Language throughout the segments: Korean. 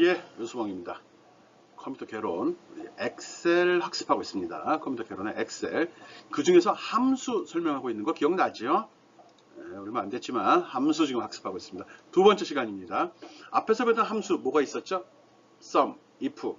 예, 유수봉입니다. 컴퓨터 개론, 우리 엑셀 학습하고 있습니다. 컴퓨터 개론의 엑셀. 그 중에서 함수 설명하고 있는 거 기억나죠? 얼마 안 됐지만 함수 지금 학습하고 있습니다. 두 번째 시간입니다. 앞에서 배웠던 함수 뭐가 있었죠? sum, if,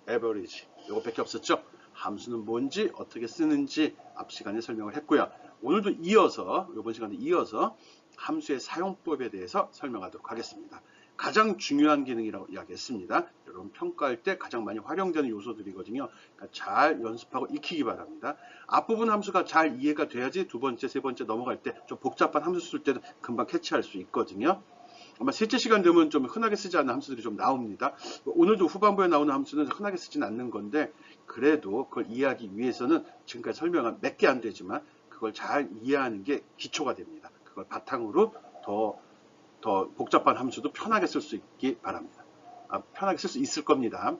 average. 요거밖에 없었죠? 함수는 뭔지, 어떻게 쓰는지 앞 시간에 설명을 했고요. 오늘도 이어서, 이번 시간에 이어서 함수의 사용법에 대해서 설명하도록 하겠습니다. 가장 중요한 기능이라고 이야기했습니다. 여러분 평가할 때 가장 많이 활용되는 요소들이거든요. 그러니까 잘 연습하고 익히기 바랍니다. 앞부분 함수가 잘 이해가 돼야지 두 번째, 세 번째 넘어갈 때 좀 복잡한 함수 쓸 때도 금방 캐치할 수 있거든요. 아마 셋째 시간 되면 좀 흔하게 쓰지 않는 함수들이 좀 나옵니다. 오늘도 후반부에 나오는 함수는 흔하게 쓰지는 않는 건데 그래도 그걸 이해하기 위해서는 지금까지 설명한 몇 개 안 되지만 그걸 잘 이해하는 게 기초가 됩니다. 그걸 바탕으로 더 복잡한 함수도 편하게 쓸 수 있기 바랍니다. 편하게 쓸 수 있을 겁니다.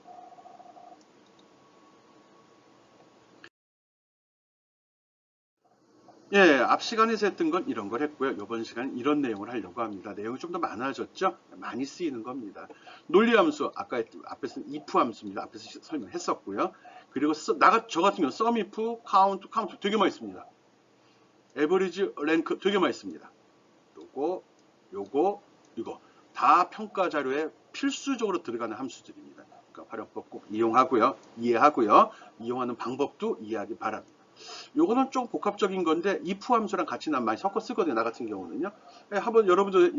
앞 시간에서 했던 건 이런 걸 했고요. 이번 시간은 이런 내용을 하려고 합니다. 내용이 좀 더 많아졌죠? 많이 쓰이는 겁니다. 논리함수, 아까 앞에서는 if 함수입니다. 앞에서 설명했었고요. 그리고 저 같은 경우는 sum, if, count 되게 많이 씁니다. average, rank 되게 많이 씁니다. 요거 이거 다 평가 자료에 필수적으로 들어가는 함수들입니다. 그러니까 활용법 꼭 이용하고요. 이해하고요. 이용하는 방법도 이해하기 바랍니다. 요거는 좀 복합적인 건데 if 함수랑 같이 난 많이 섞어 쓰거든요. 나 같은 경우는요. 한번 여러분들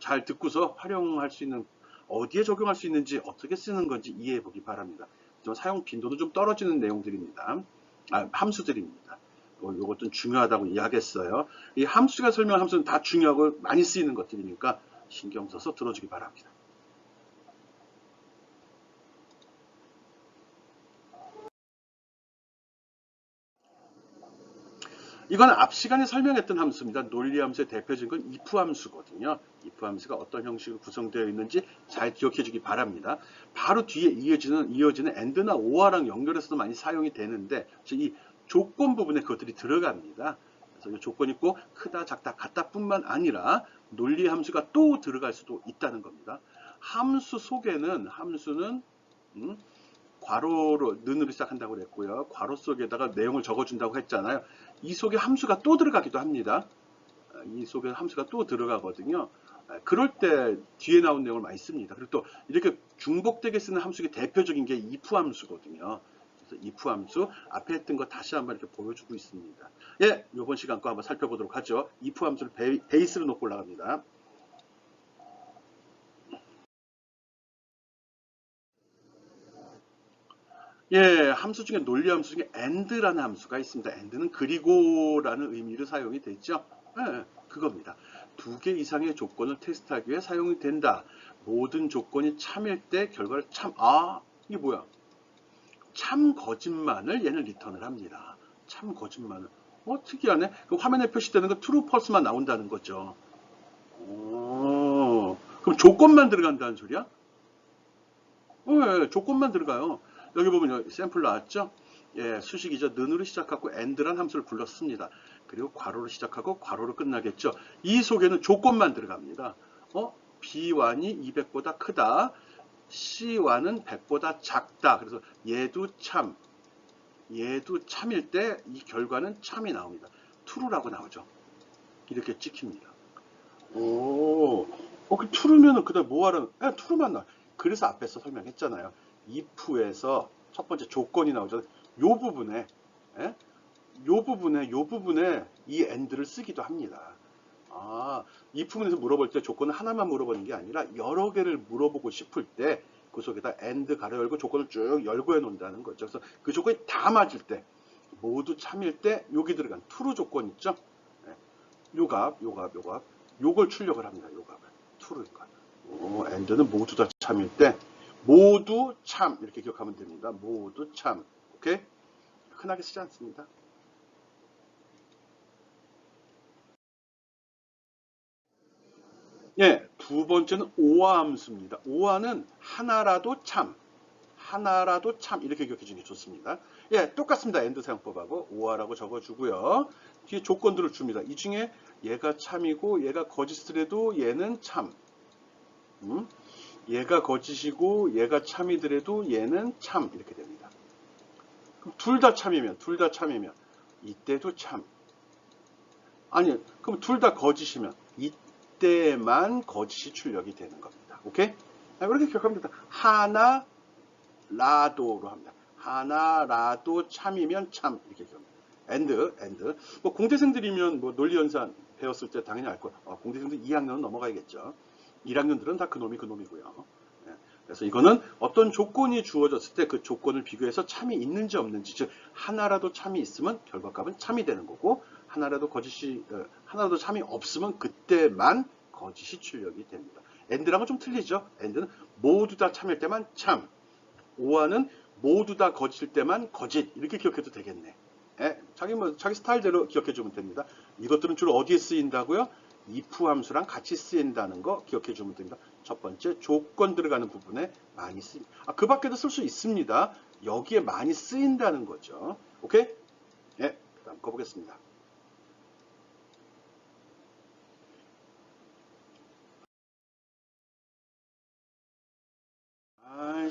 잘 듣고서 활용할 수 있는 어디에 적용할 수 있는지 어떻게 쓰는 건지 이해해 보기 바랍니다. 좀 사용 빈도도 좀 떨어지는 내용들입니다. 함수들입니다. 요것도 중요하다고 이야기했어요. 이 함수가 설명한 함수는 다 중요하고 많이 쓰이는 것들이니까 신경 써서 들어주기 바랍니다. 이건 앞 시간에 설명했던 함수입니다. 논리함수의 대표적인 건 if 함수거든요. if 함수가 어떤 형식으로 구성되어 있는지 잘 기억해 주기 바랍니다. 바로 뒤에 이어지는 and나 or랑 연결해서도 많이 사용이 되는데 이 조건 부분에 그것들이 들어갑니다. 그래서 이 조건이 꼭 크다, 작다, 같다 뿐만 아니라 논리 함수가 또 들어갈 수도 있다는 겁니다. 함수는 괄호로 는으로 시작한다고 그랬고요. 괄호 속에다가 내용을 적어준다고 했잖아요. 이 속에 함수가 또 들어가기도 합니다. 이 속에 함수가 또 들어가거든요. 그럴 때 뒤에 나온 내용을 많이 씁니다. 그리고 또 이렇게 중복되게 쓰는 함수의 대표적인 게 if 함수거든요. 그래서 if 함수 앞에 했던 거 다시 한번 이렇게 보여주고 있습니다. 이번 시간 거 한번 살펴보도록 하죠. if 함수를 베이스로 놓고 올라갑니다. 함수 중에 논리 함수 중에 and라는 함수가 있습니다. and는 그리고라는 의미로 사용이 되죠. 그겁니다. 두 개 이상의 조건을 테스트하기 위해 사용이 된다. 모든 조건이 참일 때 결과를 이게 뭐야? 참 거짓말을 얘는 리턴을 합니다. 참 거짓말을. 특이하네. 그 화면에 표시되는 거 true, false만 나온다는 거죠. 그럼 조건만 들어간다는 소리야? 조건만 들어가요. 여기 보면 샘플 나왔죠? 수식이죠. 는으로 시작하고 and란 함수를 불렀습니다. 그리고 괄호로 시작하고 괄호로 끝나겠죠. 이 속에는 조건만 들어갑니다. B1이 200보다 크다. C1은 100보다 작다. 그래서 얘도 참일 때 이 결과는 참이 나옵니다. true라고 나오죠. 이렇게 찍힙니다. 그 true면은 그다음 뭐 하라는? true만 나. 그래서 앞에서 설명했잖아요. if에서 첫 번째 조건이 나오잖아요. 요 부분에, 요 부분에 이 and를 쓰기도 합니다. 이 부분에서 물어볼 때 조건을 하나만 물어보는 게 아니라 여러 개를 물어보고 싶을 때 그 속에다 and 가로 열고 조건을 쭉 열고 해 놓는다는 거죠. 그래서 그 조건이 다 맞을 때, 모두 참일 때 여기 들어간 true 조건 있죠? 요 값, 요걸 출력을 합니다. 요 값을. true니까. and는 모두 다 참일 때 모두 참 이렇게 기억하면 됩니다. 모두 참. 오케이? 흔하게 쓰지 않습니다. 두 번째는 오화 함수입니다. 오화는 하나라도 참 이렇게 기억해 주는 게 좋습니다. 똑같습니다. and 사용법하고 오화라고 적어주고요. 뒤에 조건들을 줍니다. 이 중에 얘가 참이고 얘가 거짓이라도 얘는 참. 얘가 거짓이고 얘가 참이더라도 얘는 참 이렇게 됩니다. 그럼 둘 다 참이면 이때도 참. 아니, 그럼 둘 다 거짓이면 이때만 거짓이 출력이 되는 겁니다. 오케이? 이렇게 기억하면 됩니다. 하나라도로 합니다. 하나라도 참이면 참 이렇게 기억합니다. and 뭐 공대생들이면 뭐 논리연산 배웠을 때 당연히 알 거야. 공대생들 2학년은 넘어가야겠죠. 1학년들은 다 그놈이고요. 그래서 이거는 어떤 조건이 주어졌을 때 그 조건을 비교해서 참이 있는지 없는지, 즉 하나라도 참이 있으면 결과값은 참이 되는 거고 하나라도 참이 없으면 그때만 거짓이 출력이 됩니다. and랑은 좀 틀리죠. and는 모두 다 참일 때만 참, or는 모두 다 거짓일 때만 거짓 이렇게 기억해도 되겠네. 자기 스타일대로 기억해 주면 됩니다. 이것들은 주로 어디에 쓰인다고요? if 함수랑 같이 쓰인다는 거 기억해 주면 됩니다. 첫 번째 조건 들어가는 부분에 많이 쓰입니다. 그 밖에도 쓸 수 있습니다. 여기에 많이 쓰인다는 거죠. 오케이? 그 다음 거 보겠습니다.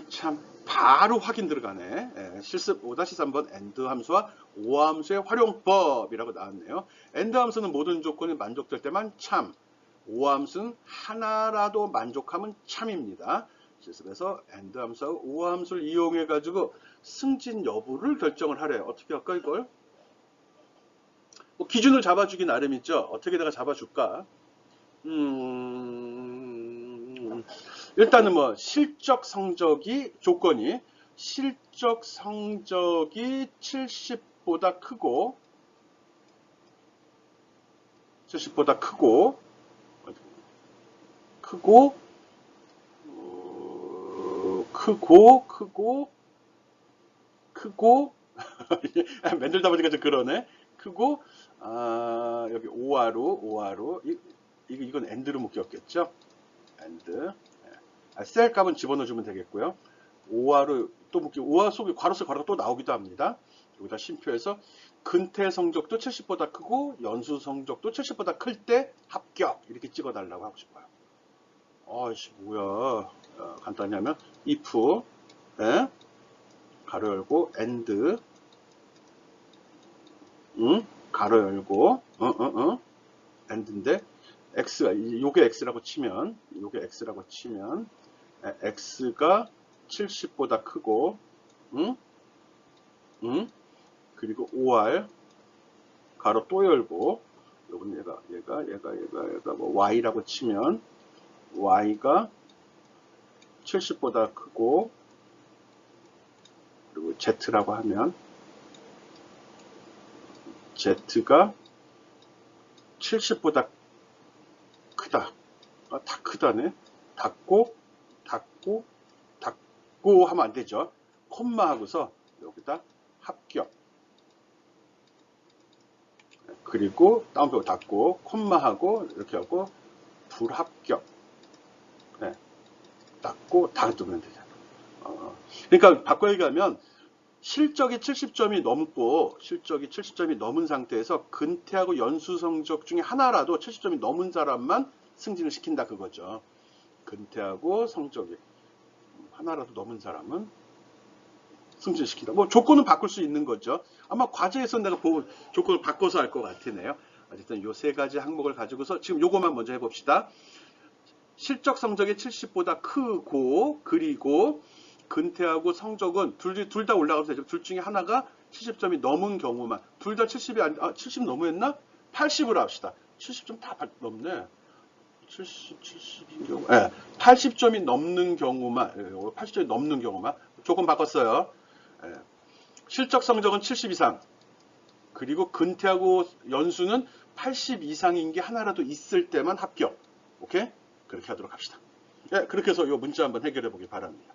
참 바로 확인 들어가네. 실습 5-3번 and 함수와 or 함수의 활용법이라고 나왔네요. and 함수는 모든 조건이 만족될 때만 참, or 함수는 하나라도 만족하면 참입니다. 실습에서 and 함수와 or 함수를 이용해 가지고 승진 여부를 결정을 하래요. 어떻게 할까 이걸? 뭐 기준을 잡아주기 나름이죠. 어떻게다가 잡아줄까? 일단은 뭐 실적 성적이 조건이 실적 성적이 70보다 크고 만들다 보니까 좀 그러네. 크고 여기 오하로 이건 and로 묶였겠죠. and 셀 값은 집어넣어주면 되겠고요. 오하로 또 묶이고 오하 속에 괄호 괄호가 또 나오기도 합니다. 여기다 쉼표해서 근태 성적도 70보다 크고 연수 성적도 70보다 클 때 합격 이렇게 찍어달라고 하고 싶어요. 아이씨 뭐야. 간단히 하면 if 가로 열고 and 가로 열고 and인데 x가 요게 x라고 치면 x가 70보다 크고 그리고 5r 가로 또 열고 요건 얘가 뭐 y라고 치면 y가 70보다 크고 그리고 z라고 하면 z가 70보다 크다. 다 크다네. 닫고 하면 안 되죠. 콤마 하고서 여기다 합격. 그리고 다운표 닫고 콤마 하고 이렇게 하고 불합격. 닫고 다 두면 되잖아. 그러니까 바꿔 얘기하면 실적이 70점이 넘은 상태에서 근태하고 연수 성적 중에 하나라도 70점이 넘은 사람만 승진을 시킨다 그거죠. 근태하고 성적이 하나라도 넘은 사람은 승진시킨다. 뭐 조건은 바꿀 수 있는 거죠. 아마 과제에서 내가 보고 조건을 바꿔서 할 것 같으네요. 어쨌든 요 세 가지 항목을 가지고서 지금 요거만 먼저 해봅시다. 실적 성적이 70보다 크고 그리고 근태하고 성적은 둘 다 올라가면 되죠. 둘 중에 하나가 70점이 넘은 경우만 둘 다 70 너무했나? 80으로 합시다. 70점 다 넘네. 70인 경우 80점이 넘는 경우만 조금 바꿨어요. 실적 성적은 70 이상 그리고 근태하고 연수는 80 이상인 게 하나라도 있을 때만 합격. 오케이? 그렇게 하도록 합시다. 그렇게 해서 이 문자 한번 해결해 보길 바랍니다.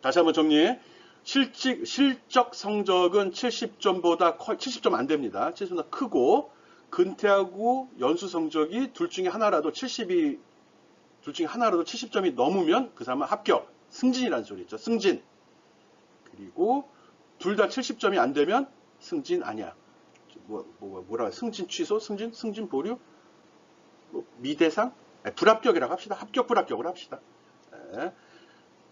다시 한번 정리해. 실적 성적은 70점 안 됩니다. 70점 크고 근태하고 연수 성적이 둘 중에 하나라도 70점이 넘으면 그 사람은 합격. 승진이라는 소리 있죠. 승진. 그리고 둘 다 70점이 안 되면 승진 아니야. 뭐라 승진 취소, 승진 보류, 미대상, 불합격이라고 합시다. 합격 불합격을 합시다. 예.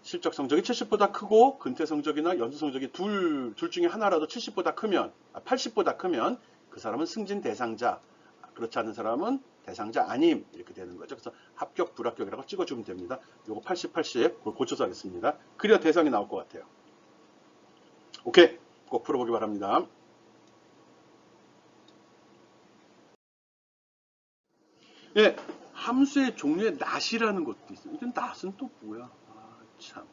실적 성적이 70보다 크고 근태 성적이나 연수 성적이 둘 중에 하나라도 70보다 크면 80보다 크면 그 사람은 승진 대상자, 그렇지 않은 사람은 대상자 아님, 이렇게 되는 거죠. 그래서 합격 불합격이라고 찍어주면 됩니다. 요거 80, 80 고쳐서 하겠습니다. 그래야 대상이 나올 것 같아요. 오케이, 꼭 풀어보기 바랍니다. 예, 함수의 종류에 not이라는 것도 있어요. 이건 not은 또 뭐야? 아, 참.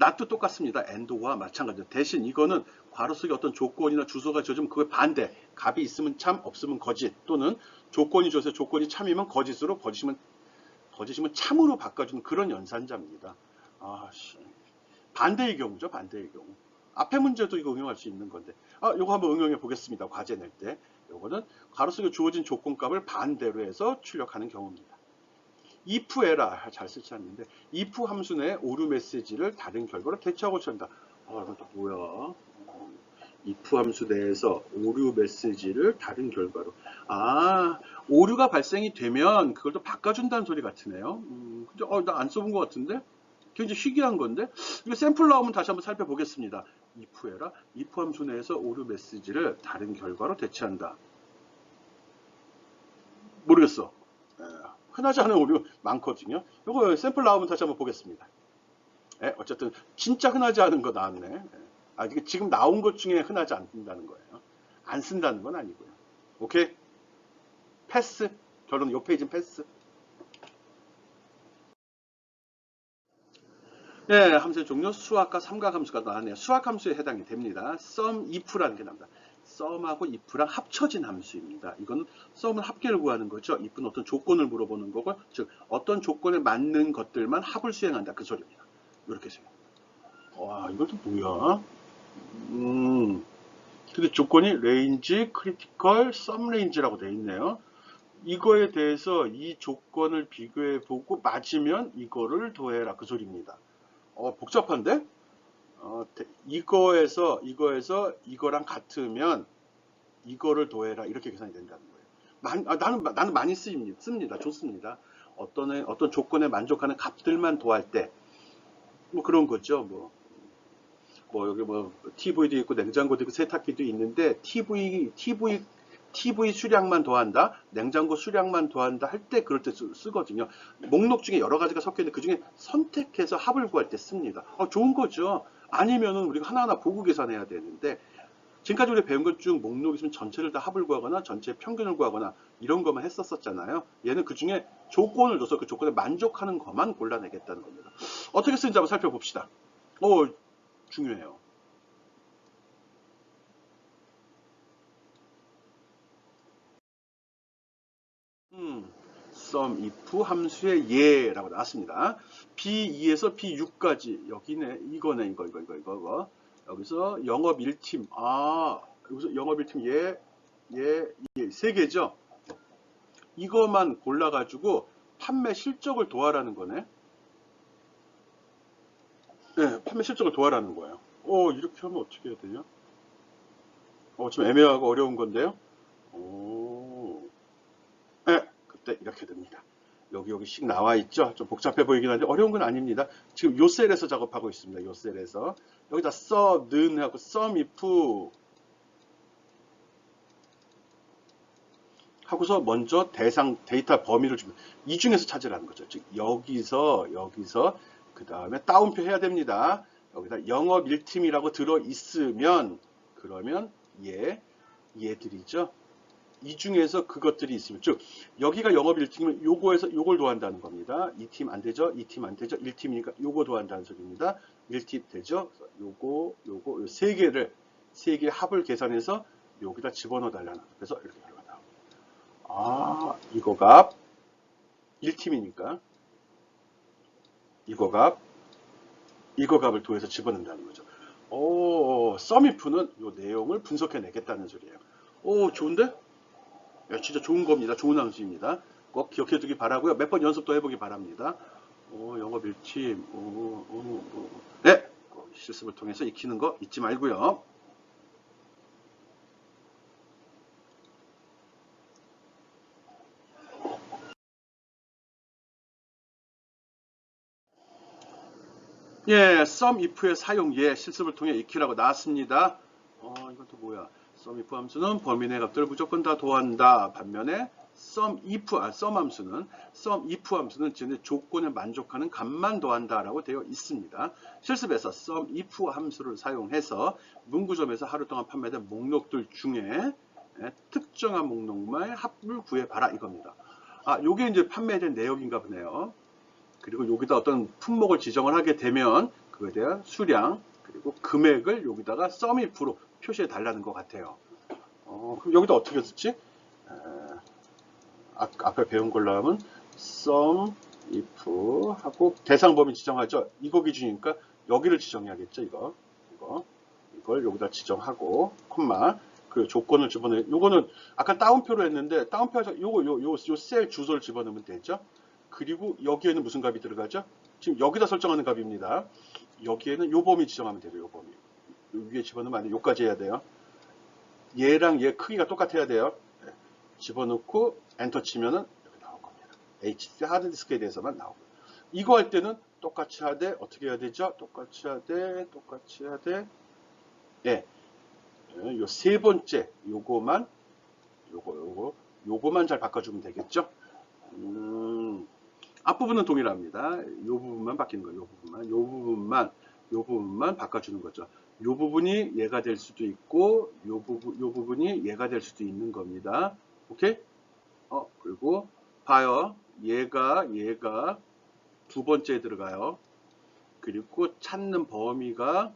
not도 똑같습니다. and와 마찬가지죠. 대신 이거는 괄호 속에 어떤 조건이나 주소가 져주면 그걸 반대. 값이 있으면 참, 없으면 거짓. 또는 조건이 줘서 조건이 참이면 거짓으로, 거짓이면 참으로 바꿔주는 그런 연산자입니다. 아, 씨. 반대의 경우죠. 반대의 경우. 앞에 문제도 이거 응용할 수 있는 건데. 요거 한번 응용해 보겠습니다. 과제 낼 때. 요거는 괄호 속에 주어진 조건값을 반대로 해서 출력하는 경우입니다. if 에라 잘 쓰지 않는데 if 함수 내 오류 메시지를 다른 결과로 대체하고 처한다. 이건 또 뭐야? if 함수 내에서 오류 메시지를 다른 결과로. 오류가 발생이 되면 그걸 또 바꿔준다는 소리 같으네요. 근데 나 안 써본 것 같은데? 굉장히 희귀한 건데? 이거 샘플 나오면 다시 한번 살펴보겠습니다. if 에라 if 함수 내에서 오류 메시지를 다른 결과로 대체한다. 모르겠어. 흔하지 않은 오류 많거든요. 이거 샘플 나오면 다시 한번 보겠습니다. 어쨌든 진짜 흔하지 않은 거 나왔네. 이게 지금 나온 것 중에 흔하지 않는다는 거예요. 안 쓴다는 건 아니고요. 오케이? 패스. 결론 요 페이지는 패스. 함수의 종류 수학과 삼각함수가 나왔네요. 수학함수에 해당이 됩니다. sum if라는 게 나옵니다. sum하고 if랑 합쳐진 함수입니다. 이건 sum은 합계를 구하는 거죠. if는 어떤 조건을 물어보는 거고, 즉 어떤 조건에 맞는 것들만 합을 수행한다, 그 소리입니다. 이렇게 생각. 와, 이것도 뭐야? 근데 조건이 range, critical, sum range라고 되어 있네요. 이거에 대해서 이 조건을 비교해 보고 맞으면 이거를 더해라, 그 소리입니다. 복잡한데? 이거에서 이거랑 같으면 이거를 더해라, 이렇게 계산이 된다는 거예요. 나는 많이 씁니다. 좋습니다. 어떤 조건에 만족하는 값들만 더할 때, 뭐 그런 거죠. 여기 TV도 있고 냉장고도 있고 세탁기도 있는데 TV 수량만 더한다, 냉장고 수량만 더한다 할 때 그럴 때 쓰거든요. 목록 중에 여러 가지가 섞여 있는데 그 중에 선택해서 합을 구할 때 씁니다. 좋은 거죠. 아니면은 우리가 하나하나 보고 계산해야 되는데 지금까지 우리 배운 것 중 목록 있으면 전체를 다 합을 구하거나 전체 평균을 구하거나 이런 것만 했었잖아요. 얘는 그 중에 조건을 줘서 그 조건에 만족하는 것만 골라내겠다는 겁니다. 어떻게 쓰는지 한번 살펴봅시다. 중요해요. sum if 함수의 예라고 나왔습니다. B2에서 B6까지 여기네. 이거네. 이거. 여기서 영업 1팀. 여기서 영업 1팀 세 개죠. 이거만 골라가지고 판매 실적을 도하라는 거네. 네, 판매 실적을 도하라는 거예요. 이렇게 하면 어떻게 해야 되냐? 좀 애매하고 어려운 건데요. 그때 이렇게 됩니다. 여기씩 나와 있죠. 좀 복잡해 보이긴 한데 어려운 건 아닙니다. 지금 요 셀에서 작업하고 있습니다. 요 셀에서 여기다 는 하고 sum if 하고서 먼저 대상 데이터 범위를 주면 이 중에서 찾으라는 거죠. 즉 여기서 그 다음에 따옴표 해야 됩니다. 여기다 영업 1팀이라고 들어 있으면 그러면 얘들이죠. 이 중에서 그것들이 있으면, 즉 여기가 영업 1팀이면 요거에서 요걸 도한다는 겁니다. 이 팀 안 되죠? 이 팀 안 되죠? 1팀이니까 요거 도한다는 소리입니다. 1팀 되죠? 요거 세 개의 합을 계산해서 여기다 집어넣어 달라는. 그래서 이렇게 결과가 나옵니다. 이거 값 1팀이니까 이거 값을 도해서 집어넣는다는 거죠. 썸이프는 요 내용을 분석해 내겠다는 소리예요. 좋은데? 진짜 좋은 겁니다. 좋은 함수입니다. 꼭 기억해 두기 바라고요. 몇 번 연습도 해보기 바랍니다. 영업 1팀. 네, 실습을 통해서 익히는 거 잊지 말고요. 예, sum if의 사용 예 실습을 통해 익히라고 나왔습니다. 이건 또 뭐야? sum if 함수는 범위 내 값들을 무조건 다 더한다. 반면에 sum if 함수는 지금 조건에 만족하는 값만 더한다라고 되어 있습니다. 실습에서 sum if 함수를 사용해서 문구점에서 하루 동안 판매된 목록들 중에 특정한 목록만의 합을 구해봐라 이겁니다. 요게 이제 판매된 내역인가 보네요. 그리고 여기다 어떤 품목을 지정을 하게 되면 그거에 대한 수량 그리고 금액을 여기다가 sum if로 표시해 달라는 것 같아요. 그럼 여기다 어떻게 썼지? 앞에 배운 걸로 하면 sum if 하고 대상 범위 지정하죠. 이거 기준이니까 여기를 지정해야겠죠. 이걸 여기다 지정하고 콤마 그 조건을 집어넣어요. 요거는 아까 따옴표로 했는데 따옴표에서 요 셀 주소를 집어넣으면 되죠. 그리고 여기에는 무슨 값이 들어가죠? 지금 여기다 설정하는 값입니다. 여기에는 요 범위 지정하면 돼요. 요 범위. 요 위에 집어넣으면 안 돼요. 요까지 해야 돼요. 얘랑 얘 크기가 똑같아야 돼요. 집어넣고 엔터 치면은 여기 나올 겁니다. HDD 하드디스크에 대해서만 나오고. 이거 할 때는 똑같이 하되 어떻게 해야 되죠? 똑같이 하되 예. 요 세 번째 요거만 잘 바꿔주면 되겠죠? 앞부분은 동일합니다. 이 부분만 바뀌는 거예요. 이 부분만 바꿔주는 거죠. 이 부분이 얘가 될 수도 있고, 이 부분이 얘가 될 수도 있는 겁니다. 오케이? 그리고 봐요. 얘가 두 번째에 들어가요. 그리고 찾는 범위가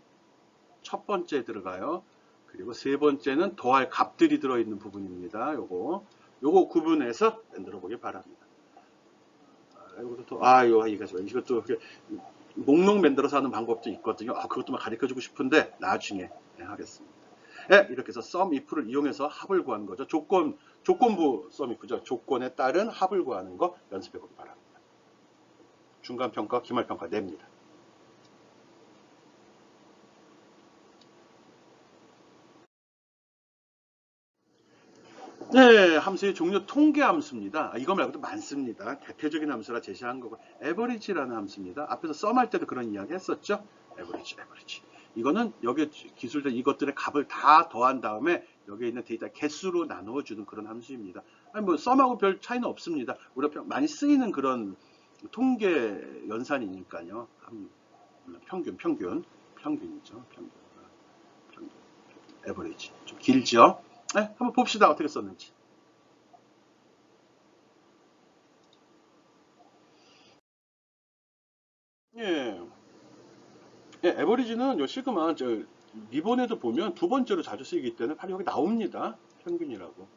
첫 번째에 들어가요. 그리고 세 번째는 더할 값들이 들어있는 부분입니다. 요거 구분해서 만들어 보기 바랍니다. 이것도 목록 만들어서 하는 방법도 있거든요. 그것도 가르쳐 주고 싶은데 나중에 하겠습니다. 이렇게 해서 sum if를 이용해서 합을 구하는 거죠. 조건부 sum if죠. 조건에 따른 합을 구하는 거 연습해 보기 바랍니다. 중간평가, 기말평가 냅니다. 네, 함수의 종류 통계 함수입니다. 이거 말고도 많습니다. 대표적인 함수라 제시한 거고 average라는 함수입니다. 앞에서 sum 할 때도 그런 이야기 했었죠. average. 이거는 여기 기술된 이것들의 값을 다 더한 다음에 여기에 있는 데이터 개수로 나누어주는 그런 함수입니다. 뭐 sum하고 별 차이는 없습니다. 우리가 많이 쓰이는 그런 통계 연산이니까요. 평균이죠. 평균. average. 좀 길죠? 한번 봅시다. 어떻게 썼는지. 에버리지는 요 시그마 리본에도 보면 두 번째로 자주 쓰이기 때문에 바로 여기 나옵니다. 평균이라고.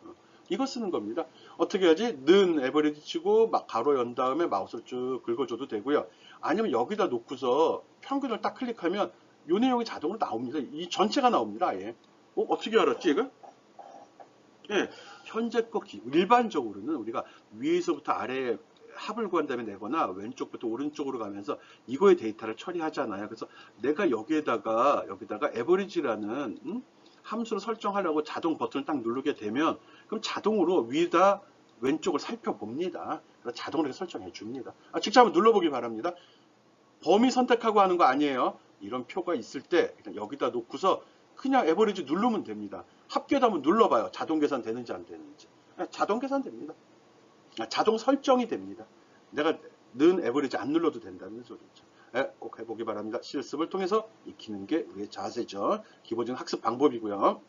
이거 쓰는 겁니다. 어떻게 하지? 는 에버리지 치고 막 가로 연 다음에 마우스를 쭉 긁어줘도 되고요. 아니면 여기다 놓고서 평균을 딱 클릭하면 요 내용이 자동으로 나옵니다. 이 전체가 나옵니다. 아예. 어떻게 알았지 이거? 현재 거 일반적으로는 우리가 위에서부터 아래에 합을 구한 다음에 내거나 왼쪽부터 오른쪽으로 가면서 이거의 데이터를 처리하잖아요. 그래서 내가 여기다가 average라는 함수를 설정하려고 자동 버튼을 딱 누르게 되면 그럼 자동으로 위에다 왼쪽을 살펴봅니다. 그래서 자동으로 이렇게 설정해 줍니다. 직접 한번 눌러보기 바랍니다. 범위 선택하고 하는 거 아니에요. 이런 표가 있을 때 여기다 놓고서 그냥 에버리지 누르면 됩니다. 합계도 한번 눌러봐요. 자동 계산 되는지 안 되는지. 자동 계산 됩니다. 자동 설정이 됩니다. 내가 는 에버리지 안 눌러도 된다는 소리죠. 꼭 해보기 바랍니다. 실습을 통해서 익히는 게 우리의 자세죠. 기본적인 학습 방법이고요.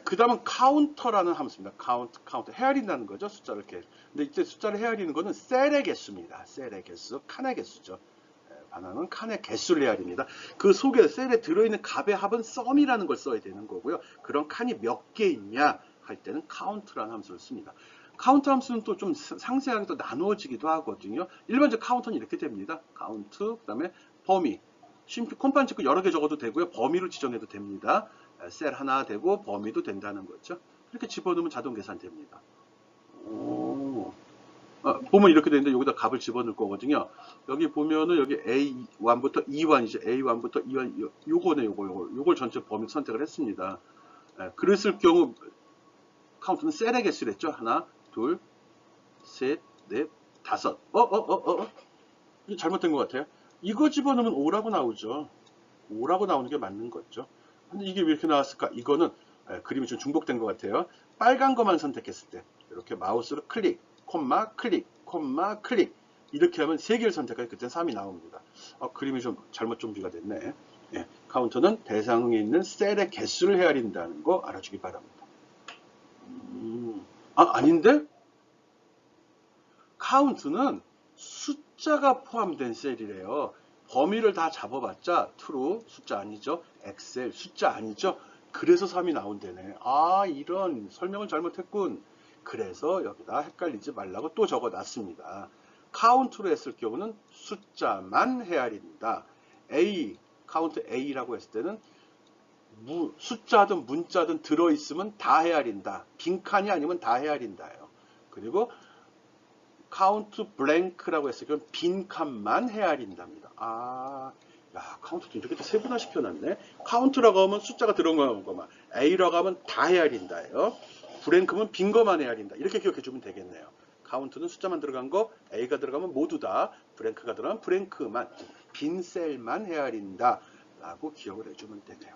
그 다음은 카운터라는 함수입니다. 카운터. 헤아린다는 거죠. 숫자를 이렇게. 근데 이때 숫자를 헤아리는 거는 셀의 개수입니다. 셀의 개수, 칸의 개수죠. 반항은 칸의 개수를 헤아립니다. 그 속에 셀에 들어있는 값의 합은 썸이라는 걸 써야 되는 거고요. 그런 칸이 몇 개 있냐 할 때는 카운트라는 함수를 씁니다. 카운트 함수는 또 좀 상세하게 또 나누어지기도 하거든요. 일반적 카운터는 이렇게 됩니다. 카운트, 그 다음에 범위. 콤판 찍고 여러 개 적어도 되고요. 범위로 지정해도 됩니다. 셀 하나 되고 범위도 된다는 거죠. 이렇게 집어넣으면 자동 계산됩니다. 보면 이렇게 되는데 여기다 값을 집어넣을 거거든요. 여기 보면은 여기 A1부터 E1이죠. A1부터 E1 요거네 요걸 전체 범위 선택을 했습니다. 그랬을 경우 카운트는 셀의 개수를 했죠. 하나, 둘, 셋, 넷, 다섯. 이거 잘못된 것 같아요. 이거 집어넣으면 5라고 나오죠. 5라고 나오는 게 맞는 거죠. 근데 이게 왜 이렇게 나왔을까? 이거는 그림이 좀 중복된 것 같아요. 빨간 것만 선택했을 때 이렇게 마우스로 클릭, 콤마, 클릭, 콤마, 클릭 이렇게 하면 3개를 선택하면 그때 3이 나옵니다. 그림이 좀 잘못 준비가 됐네. 예, 카운터는 대상에 있는 셀의 개수를 헤아린다는 거 알아주기 바랍니다. 아닌데? 카운트는 숫자가 포함된 셀이래요. 범위를 다 잡아봤자 true 숫자 아니죠? 엑셀 숫자 아니죠? 그래서 3이 나온다네. 이런 설명을 잘못했군. 그래서 여기다 헷갈리지 말라고 또 적어놨습니다. 카운트로 했을 경우는 숫자만 헤아린다. 카운트 A라고 했을 때는 숫자든 문자든 들어있으면 다 헤아린다. 빈칸이 아니면 다 헤아린다요. 그리고 카운트 블랭크라고 했을 경우 빈칸만 헤아린답니다. 카운트도 이렇게 세분화 시켜놨네. 카운트라고 하면 숫자가 들어간 것만, A라고 하면 다 헤아린다예요. 블랭크면 빈 것만 헤아린다. 이렇게 기억해 주면 되겠네요. 카운트는 숫자만 들어간 거, A가 들어가면 모두 다, 블랭크가 들어가면 블랭크만, 빈 셀만 헤아린다 라고 기억을 해주면 되네요.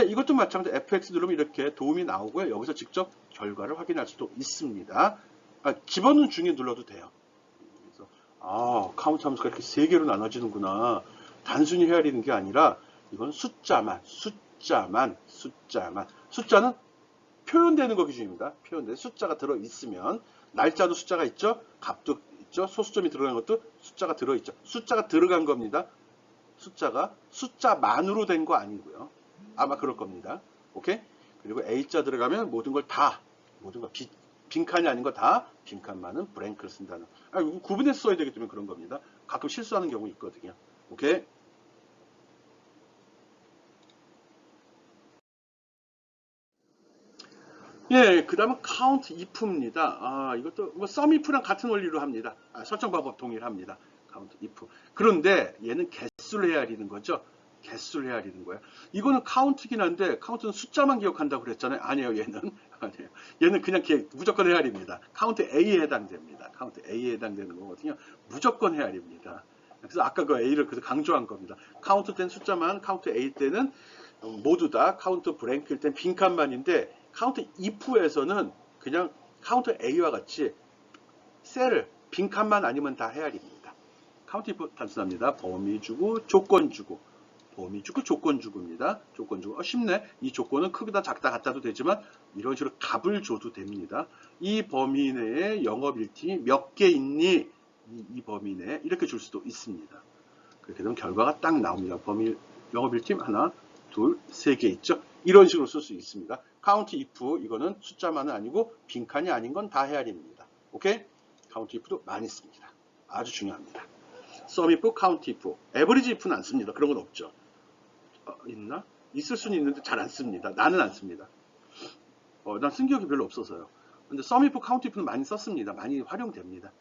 이것도 마찬가지로 FX 누르면 이렇게 도움이 나오고요. 여기서 직접 결과를 확인할 수도 있습니다. 집어넣은 중에 눌러도 돼요. 그래서 카운트 함수가 이렇게 3개로 나눠지는구나. 단순히 헤아리는 게 아니라 이건 숫자만. 숫자는 표현되는 거 기준입니다. 표현되는 숫자가 들어있으면 날짜도 숫자가 있죠. 값도 있죠. 소수점이 들어간 것도 숫자가 들어있죠. 숫자가 들어간 겁니다. 숫자만으로 된 거 아니고요. 아마 그럴 겁니다. 오케이? 그리고 A자 들어가면 모든 걸 빈칸이 아닌 거 다, 빈칸만은 블랭크를 쓴다는. 구분해서 써야 되기 때문에 그런 겁니다. 가끔 실수하는 경우 있거든요. 오케이? 그 다음은 count if입니다. 이것도 뭐 sum if랑 같은 원리로 합니다. 설정 방법 동일합니다. count if. 그런데 얘는 개수를 헤아리는 거죠. 개수를 헤아리는 거예요. 이거는 count이긴 한데 count는 숫자만 기억한다고 그랬잖아요. 아니에요, 얘는. 아니에요. 얘는 그냥 무조건 헤아립니다. count A에 해당됩니다. count A에 해당되는 거거든요. 무조건 헤아립니다. 그래서 아까 그 A를 그래서 강조한 겁니다. count 된 숫자만 count A 때는 모두 다 count blank일 땐 빈칸만인데 count if에서는 그냥 count A와 같이 셀을 빈칸만 아니면 다 헤아립니다. count if 단순합니다. 범위 주고 조건 주고 범위 주고 조건 주고입니다. 조건 주고 쉽네. 이 조건은 크다 작다 같다도 되지만 이런 식으로 값을 줘도 됩니다. 이 범위 내에 영업 일팅이 몇 개 있니? 이 범위 내에 이렇게 줄 수도 있습니다. 그렇게 되면 결과가 딱 나옵니다. 범위 영업 일팅 하나, 둘, 3개 있죠. 이런 식으로 쓸 수 있습니다. count if 이거는 숫자만은 아니고 빈칸이 아닌 건 다 헤아립니다. 오케이? count if도 많이 씁니다. 아주 중요합니다. sum if, count if, average if는 안 씁니다. 그런 건 없죠. 있나? 있을 수는 있는데 잘 안 씁니다. 나는 안 씁니다. 난 쓴 기억이 별로 없어서요. 근데 sum if, count if는 많이 썼습니다. 많이 활용됩니다.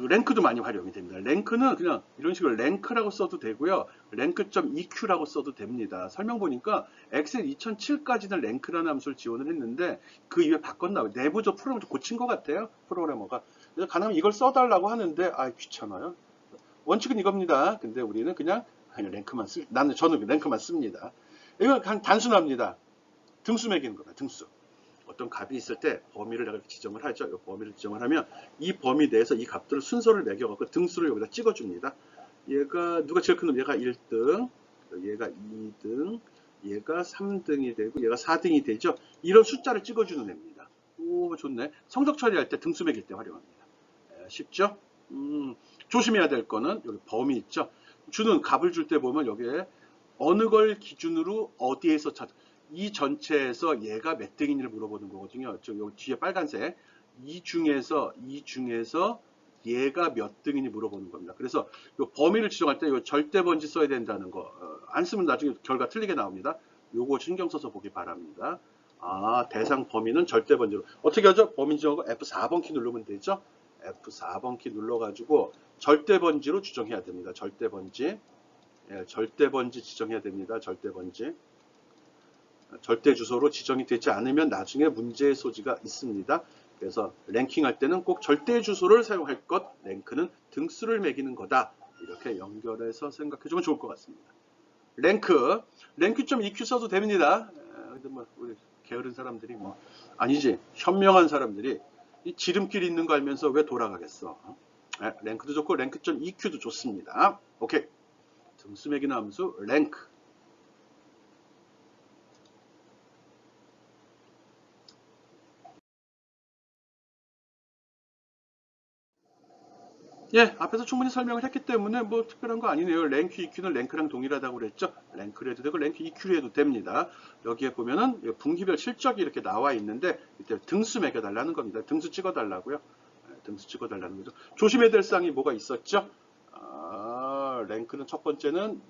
랭크도 많이 활용이 됩니다. 랭크는 그냥 이런 식으로 랭크라고 써도 되고요. 랭크.eq라고 써도 됩니다. 설명 보니까 엑셀 2007까지는 랭크라는 함수를 지원을 했는데 그 이후에 바꿨나 봐요. 내부적 프로그램을 좀 고친 것 같아요. 프로그래머가. 그래서 가능하면 이걸 써달라고 하는데 귀찮아요. 원칙은 이겁니다. 근데 우리는 그냥 랭크만 저는 랭크만 씁니다. 이거 단순합니다. 등수 매기는 겁니다. 등수. 어떤 값이 있을 때 범위를 내가 지정을 하죠. 이 범위를 지정을 하면 이 범위 내에서 이 값들을 순서를 매겨갖고 등수를 여기다 찍어줍니다. 얘가 누가 제일 큰 놈? 얘가 1등, 얘가 2등, 얘가 3등이 되고 얘가 4등이 되죠. 이런 숫자를 찍어주는 애입니다. 오, 좋네. 성적 처리할 때 등수 매길 때 활용합니다. 쉽죠? 조심해야 될 거는 여기 범위 있죠. 주는 값을 줄 때 보면 여기에 어느 걸 기준으로 어디에서 이 전체에서 얘가 몇 등인지를 물어보는 거거든요. 여기 뒤에 빨간색. 이 중에서 얘가 몇 등인지 물어보는 겁니다. 그래서 이 범위를 지정할 때 이 절대 번지 써야 된다는 거. 안 쓰면 나중에 결과 틀리게 나옵니다. 요거 신경 써서 보기 바랍니다. 대상 범위는 절대 번지로. 어떻게 하죠? 범위 지정하고 F4번 키 누르면 되죠? F4번 키 눌러가지고 절대 번지로 주정해야 됩니다. 절대 번지. 예, 절대 번지 지정해야 됩니다. 절대 번지. 절대 주소로 지정이 되지 않으면 나중에 문제의 소지가 있습니다. 그래서 랭킹할 때는 꼭 절대 주소를 사용할 것, 랭크는 등수를 매기는 거다. 이렇게 연결해서 생각해주면 좋을 것 같습니다. 랭크 좀 EQ 써도 됩니다. 근데 뭐 우리 게으른 사람들이 뭐 아니지, 현명한 사람들이 이 지름길 있는 거 알면서 왜 돌아가겠어? 랭크도 좋고 랭크 좀 EQ도 좋습니다. 오케이. 등수 매기는 함수 랭크. 예, 앞에서 충분히 설명을 했기 때문에 뭐 특별한 거 아니네요. 랭크 EQ는 랭크랑 동일하다고 그랬죠. 랭크로 해도 되고 랭크 EQ로 해도 됩니다. 여기에 보면은 분기별 실적이 이렇게 나와 있는데 이때 등수 매겨달라는 겁니다. 등수 찍어달라고요. 등수 찍어달라는 거죠. 조심해야 될 사항이 뭐가 있었죠? 랭크는 첫 번째는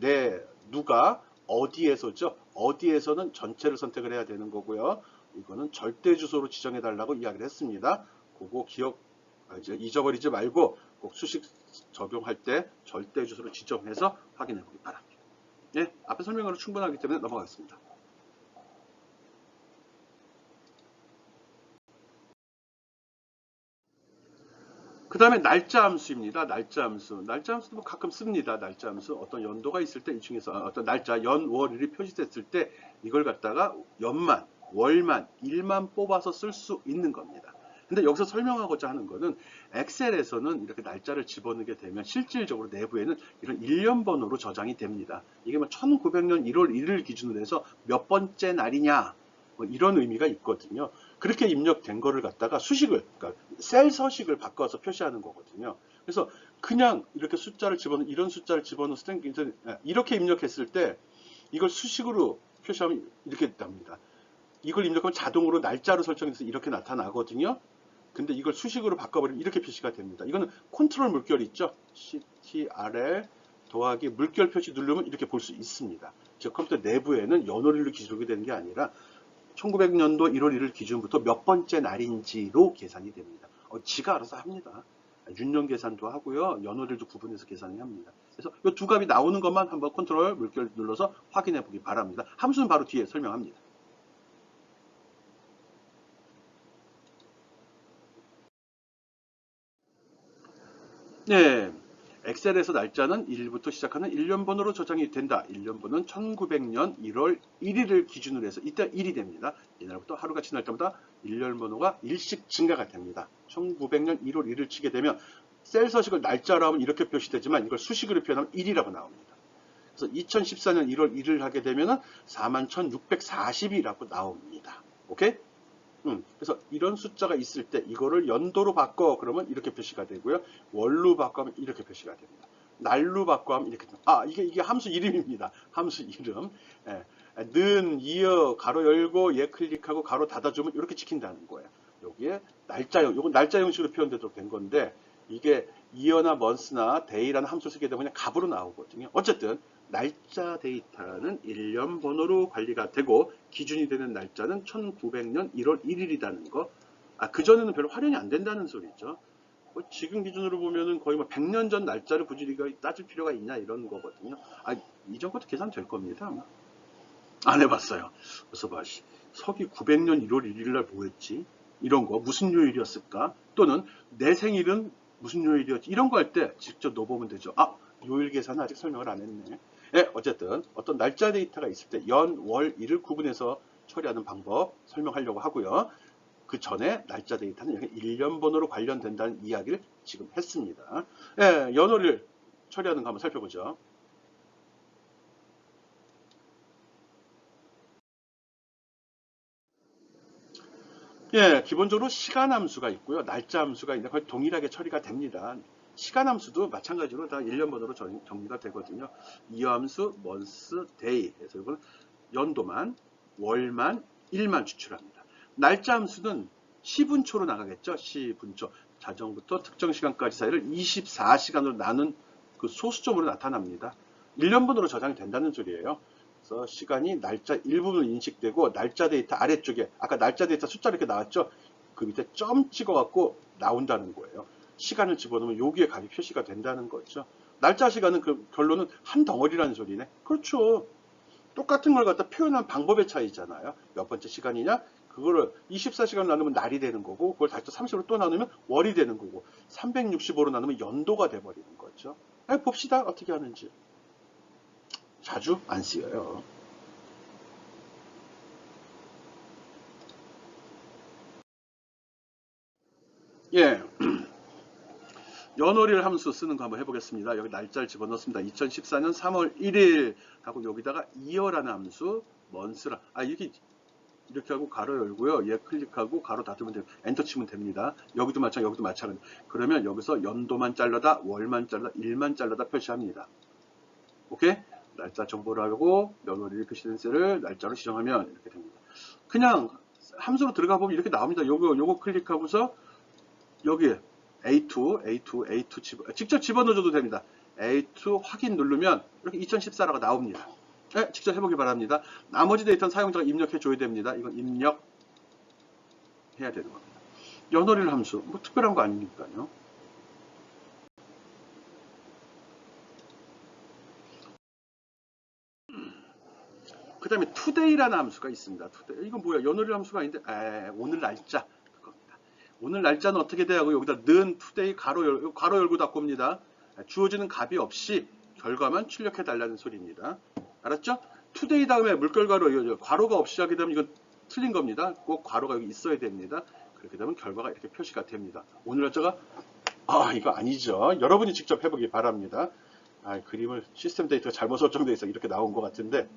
누가 어디에서죠? 어디에서는 전체를 선택을 해야 되는 거고요. 이거는 절대 주소로 지정해달라고 이야기를 했습니다. 그거 잊어버리지 말고 꼭 수식 적용할 때 절대 주소를 지정해서 확인해 보기 바랍니다. 예, 앞에 설명으로 충분하기 때문에 넘어가겠습니다. 그 다음에 날짜 함수입니다. 날짜 함수. 날짜 함수도 뭐 가끔 씁니다. 날짜 함수. 어떤 연도가 있을 때 이 중에서 어떤 날짜, 연, 월, 일이 표시됐을 때 이걸 갖다가 연만, 월만, 일만 뽑아서 쓸 수 있는 겁니다. 근데 여기서 설명하고자 하는 거는 엑셀에서는 이렇게 날짜를 집어넣게 되면 실질적으로 내부에는 이런 일련번호로 저장이 됩니다. 이게 뭐 1900년 1월 1일 기준으로 해서 몇 번째 날이냐 뭐 이런 의미가 있거든요. 그렇게 입력된 거를 갖다가 수식을, 그러니까 셀 서식을 바꿔서 표시하는 거거든요. 그래서 그냥 이렇게 이런 숫자를 집어넣었을 때 이렇게 입력했을 때 이걸 수식으로 표시하면 이렇게 됩니다. 이걸 입력하면 자동으로 날짜로 설정해서 이렇게 나타나거든요. 근데 이걸 수식으로 바꿔버리면 이렇게 표시가 됩니다. 이거는 컨트롤 물결 있죠? CTRL 더하기 물결 표시 누르면 이렇게 볼 수 있습니다. 즉 컴퓨터 내부에는 연월일로 기록이 되는 게 아니라 1900년도 1월 1일 기준부터 몇 번째 날인지로 계산이 됩니다. 지가 알아서 합니다. 윤년 계산도 하고요. 연월일도 구분해서 계산을 합니다. 그래서 이 두 값이 나오는 것만 한번 컨트롤 물결 눌러서 확인해 보기 바랍니다. 함수는 바로 뒤에 설명합니다. 네, 엑셀에서 날짜는 1일부터 시작하는 일련번호로 저장이 된다. 일련번호는 1900년 1월 1일을 기준으로 해서 이때 1이 됩니다. 이날부터 하루가 지날 때마다 일련번호가 1씩 증가가 됩니다. 1900년 1월 1일 치게 되면 셀 서식을 날짜로 하면 이렇게 표시되지만 이걸 수식으로 표현하면 1이라고 나옵니다. 그래서 2014년 1월 1일 하게 되면 41,640이라고 나옵니다. 오케이? 그래서 이런 숫자가 있을 때 이거를 연도로 바꿔 그러면 이렇게 표시가 되고요. 월로 바꿔면 이렇게 표시가 됩니다. 날로 바꿔 하면 이렇게 됩니다. 이게 함수 이름입니다. 함수 이름. 예. 는, 이어, 가로 열고 얘 클릭하고 가로 닫아주면 이렇게 찍힌다는 거예요. 여기에 날짜형, 요건 날짜 형식으로 표현되도록 된 건데 이게 이어나 먼스나 데이라는 함수 쓰게 되면 그냥 값으로 나오거든요. 어쨌든 날짜 데이터는 일련 번호로 관리가 되고 기준이 되는 날짜는 1900년 1월 1일이라는 거. 그전에는 별로 활용이 안 된다는 소리죠. 지금 기준으로 보면은 거의 뭐 100년 전 날짜를 굳이 우리가 따질 필요가 있냐 이런 거거든요. 이전 것도 계산될 겁니다. 안 해봤어요. 그래서 서기 900년 1월 1일 날 뭐였지? 이런 거 무슨 요일이었을까? 또는 내 생일은 무슨 요일이었지? 이런 거 할 때 직접 넣어보면 되죠. 요일 계산은 아직 설명을 안 했네. 어쨌든 어떤 날짜 데이터가 있을 때 연, 월, 일을 구분해서 처리하는 방법 설명하려고 하고요. 그 전에 날짜 데이터는 일련 번호로 관련된다는 이야기를 지금 했습니다. 연월일 처리하는 거 한번 살펴보죠. 기본적으로 시간 함수가 있고요. 날짜 함수가 있는데 거의 동일하게 처리가 됩니다. 시간 함수도 마찬가지로 다 일련번호로 정리가 되거든요. 이어 함수, month, day. 그래서 이거는 연도만, 월만, 일만 추출합니다. 날짜 함수는 시분초로 나가겠죠. 시분초. 자정부터 특정 시간까지 사이를 24시간으로 나눈 그 소수점으로 나타납니다. 일련번호로 저장이 된다는 소리예요. 그래서 시간이 날짜 일부분 인식되고 날짜 데이터 아래쪽에 아까 날짜 데이터 숫자 이렇게 나왔죠. 그 밑에 점 찍어갖고 나온다는 거예요. 시간을 집어넣으면 여기에 값이 표시가 된다는 거죠. 날짜 시간은 그 결론은 한 덩어리라는 소리네. 그렇죠. 똑같은 걸 갖다 표현한 방법의 차이잖아요. 몇 번째 시간이냐? 그거를 24시간 나누면 날이 되는 거고, 그걸 다시 또 30으로 또 나누면 월이 되는 거고, 365로 나누면 연도가 돼버리는 거죠. 봅시다. 어떻게 하는지. 자주 안 쓰여요. 예. 연월일 함수 쓰는 거 한번 해보겠습니다. 여기 날짜를 집어넣습니다. 2014년 3월 1일 하고 여기다가 이어라는 함수 먼스라 이렇게 하고 가로 열고요. 얘 클릭하고 가로 닫으면 돼요. 엔터 치면 됩니다. 여기도 마찬가지, 여기도 마찬가지. 그러면 여기서 연도만 잘라다, 월만 잘라다, 일만 잘라다 표시합니다. 오케이? 날짜 정보를 하고 연월일 표시된 셀을 날짜로 지정하면 이렇게 됩니다. 그냥 함수로 들어가 보면 이렇게 나옵니다. 요거 클릭하고서 여기 A2 직접 집어넣어줘도 됩니다. A2 확인 누르면 이렇게 2014라고 나옵니다. 네, 직접 해보기 바랍니다. 나머지 데이터는 사용자가 입력해줘야 됩니다. 이건 입력해야 되는 겁니다. 연월일 함수, 뭐 특별한 거 아니니까요. 그 다음에 today라는 함수가 있습니다. today. 이건 뭐야? 연월일 함수가 아닌데, 오늘 날짜. 그겁니다. 오늘 날짜는 어떻게 돼야 하고, 여기다 는 today 가로 열고 닫고입니다. 주어지는 값이 없이 결과만 출력해 달라는 소리입니다. 알았죠? today 다음에 물결가로 괄호가 없이 하게 되면 이건 틀린 겁니다. 꼭 괄호가 여기 있어야 됩니다. 그렇게 되면 결과가 이렇게 표시가 됩니다. 오늘 날짜가 이거 아니죠. 여러분이 직접 해보기 바랍니다. 그림을 시스템 데이터가 잘못 설정되어 있어 이렇게 나온 것 같은데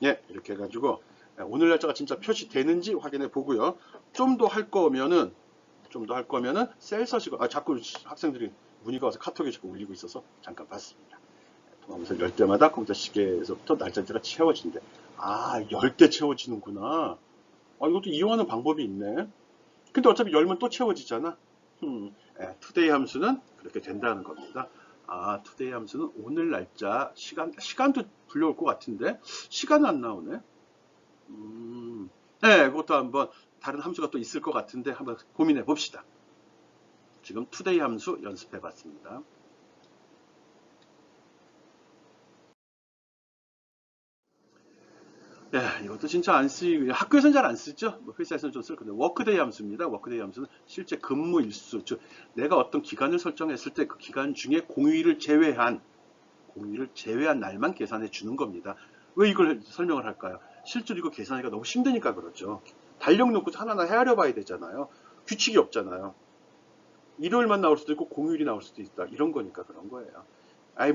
예, 이렇게 해가지고 오늘 날짜가 진짜 표시되는지 확인해 보고요. 좀 더 할 거면은 셀 서식을 자꾸 학생들이 문의가 와서 카톡에 자꾸 울리고 있어서 잠깐 봤습니다. 통화문서를 열 때마다 컴퓨터 시계에서부터 날짜가 채워진대. 열 때 채워지는구나. 이것도 이용하는 방법이 있네. 근데 어차피 열면 또 채워지잖아. today 함수는 그렇게 된다는 겁니다. today 함수는 오늘 날짜, 시간도 불려올 것 같은데 시간은 안 나오네. 네, 그것도 한번 다른 함수가 또 있을 것 같은데 한번 고민해 봅시다. 지금 today 함수 연습해 봤습니다. 이것도 진짜 안 쓰이고 학교에서는 잘 안 쓰죠. 회사에서는 좀 쓸 건데 워크데이 함수입니다. 워크데이 함수는 실제 근무 일수, 즉 내가 어떤 기간을 설정했을 때 그 기간 중에 공휴일을 제외한 날만 계산해 주는 겁니다. 왜 이걸 설명을 할까요? 실제로 이거 계산하기가 너무 힘드니까 그렇죠. 달력 놓고 하나하나 헤아려 봐야 되잖아요. 규칙이 없잖아요. 일요일만 나올 수도 있고 공휴일이 나올 수도 있다. 이런 거니까 그런 거예요.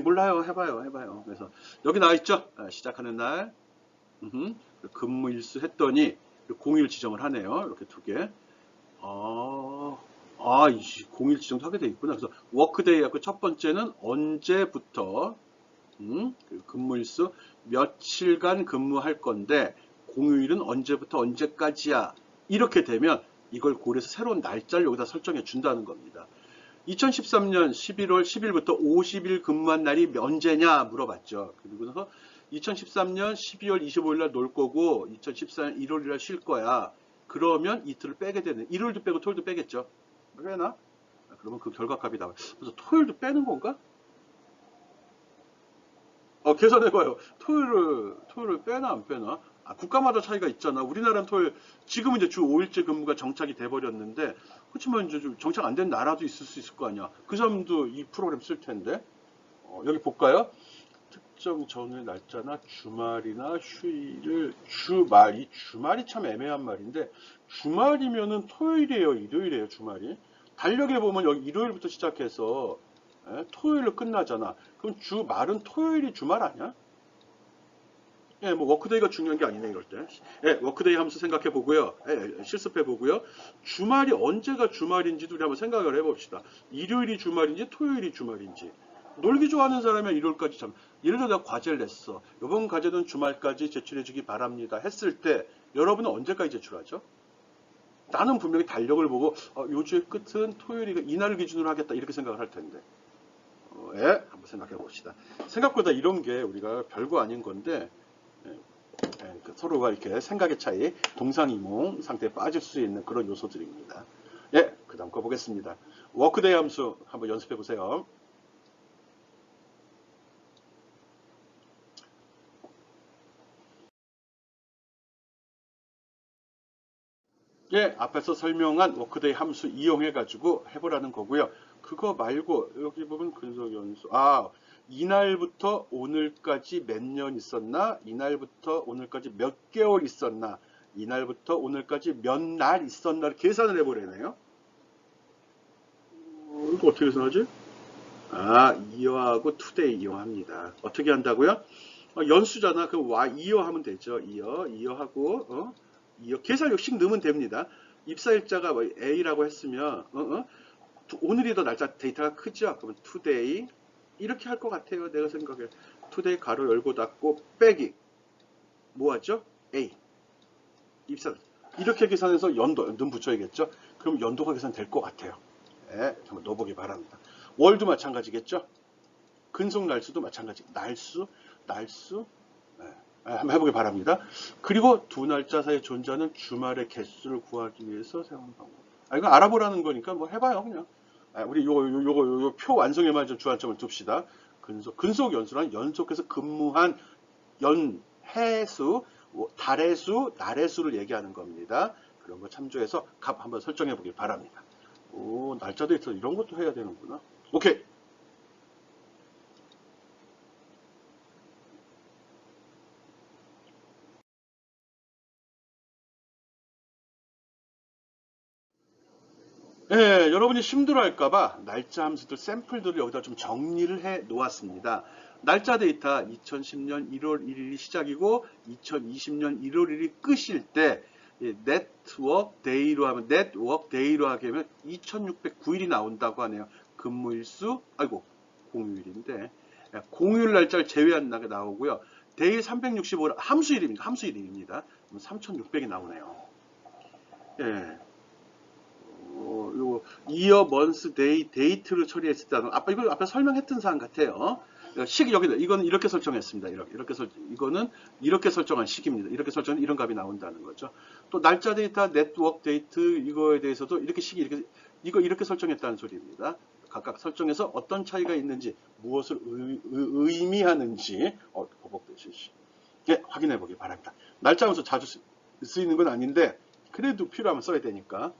몰라요. 해봐요. 그래서 여기 나와 있죠. 시작하는 날 근무 일수 했더니 공휴일 지정을 하네요. 이렇게 두 개. 공휴일 지정도 하게 돼 있구나. 그래서 워크데이 하고 첫 번째는 언제부터 근무 일수 며칠간 근무할 건데 공휴일은 언제부터 언제까지야. 이렇게 되면 이걸 고려해서 새로운 날짜를 여기다 설정해 준다는 겁니다. 2013년 11월 10일부터 50일 근무한 날이 언제냐 물어봤죠. 그리고 나서 2013년 12월 25일 날 놀 거고 2014년 1월일 날 쉴 거야. 그러면 이틀을 빼게 되는, 일요일도 빼고 토요일도 빼겠죠. 빼나? 그러면 그 결과값이 나와요. 그래서 토요일도 빼는 건가? 계산해봐요. 토요일을 빼나 안 빼나? 국가마다 차이가 있잖아. 우리나라는 토요일, 지금은 이제 주 5일제 근무가 정착이 돼버렸는데, 그렇지만 이제 정착 안 된 나라도 있을 수 있을 거 아니야. 그 사람도 이 프로그램 쓸 텐데. 여기 볼까요? 특정 전후의 날짜나 주말이나 휴일을 주말이 참 애매한 말인데 주말이면은 토요일이에요, 일요일이에요, 주말이. 달력에 보면 여기 일요일부터 시작해서 토요일로 끝나잖아. 그럼 주말은 토요일이 주말 아니야? 뭐 워크데이가 중요한 게 아니네 이럴 때. 워크데이 함수 생각해 보고요. 실습해 보고요. 주말이 언제가 주말인지도 우리 한번 생각을 해봅시다. 일요일이 주말인지 토요일이 주말인지. 놀기 좋아하는 사람이 일요일까지 예를 들어 내가 과제를 냈어. 이번 과제는 주말까지 제출해 주기 바랍니다. 했을 때 여러분은 언제까지 제출하죠? 나는 분명히 달력을 보고 요 주의 끝은 토요일이니까 이날을 기준으로 하겠다 이렇게 생각을 할 텐데. 한번 생각해 봅시다. 생각보다 이런 게 우리가 별거 아닌 건데 서로가 이렇게 생각의 차이, 동상이몽 상태에 빠질 수 있는 그런 요소들입니다. 그 다음 거 보겠습니다. 워크데이 함수 한번 연습해 보세요. 예, 앞에서 설명한 워크데이 함수 이용해 가지고 해보라는 거고요. 그거 말고 여기 보면 근속 연수. 이날부터 오늘까지 몇 년 있었나? 이날부터 오늘까지 몇 개월 있었나? 이날부터 오늘까지 몇 날 있었나? 계산을 해보래네요. 이거 어떻게 계산하지? 이어하고 투데이 이용합니다. 어떻게 한다고요? 연수잖아. 그럼 이어 하면 되죠. 이어하고 이어 계산 역식 넣으면 됩니다. 입사일자가 A라고 했으면 오늘이 더 날짜 데이터가 크죠. 그러면 today 이렇게 할 것 같아요. 내가 생각해. today 가로 열고 닫고 빼기 뭐하죠? A 입사 이렇게 계산해서 연도 붙여야겠죠. 그럼 연도가 계산될 것 같아요. 네, 한번 넣어보기 바랍니다. 월도 마찬가지겠죠. 근속 날수도 마찬가지. 날수 네, 한번 해보기 바랍니다. 그리고 두 날짜 사이에 존재하는 주말의 개수를 구하기 위해서 사용하는 방법. 이거 알아보라는 거니까 뭐 해봐요 그냥. 우리 요거 표 완성에만 좀 주안점을 둡시다. 근속 연수란 연속해서 근무한 해수, 달의 수, 날의 수를 얘기하는 겁니다. 그런 거 참조해서 값 한번 설정해 보길 바랍니다. 날짜도 있어. 이런 것도 해야 되는구나. 오케이. 예, 여러분이 힘들어할까봐 날짜 함수들 샘플들을 여기다 좀 정리를 해 놓았습니다. 날짜 데이터 2010년 1월 1일이 시작이고 2020년 1월 1일이 끝일 때 네트워크 데이로 하게 하면 2609일이 나온다고 하네요. 근무일수 공휴일인데 공휴일 날짜를 제외한 날이 나오고요. 데이 365일 함수일입니다. 그럼 3600이 나오네요. 예. 요 이어 먼스 데이 데이트를 처리했을 때는 이거 앞에 설명했던 사항 같아요. 시기 여기다 이거는 이렇게 설정했습니다. 이거는 이렇게 설정한 시기입니다. 이렇게 설정한 이런 값이 나온다는 거죠. 또 날짜 데이터, 네트워크 데이트 이거에 대해서도 이렇게 이렇게 설정했다는 소리입니다. 각각 설정해서 어떤 차이가 있는지 무엇을 의미하는지 버벅대시시. 예, 확인해 보기 바랍니다. 날짜 함수 자주 쓰이는 건 아닌데 그래도 필요하면 써야 되니까.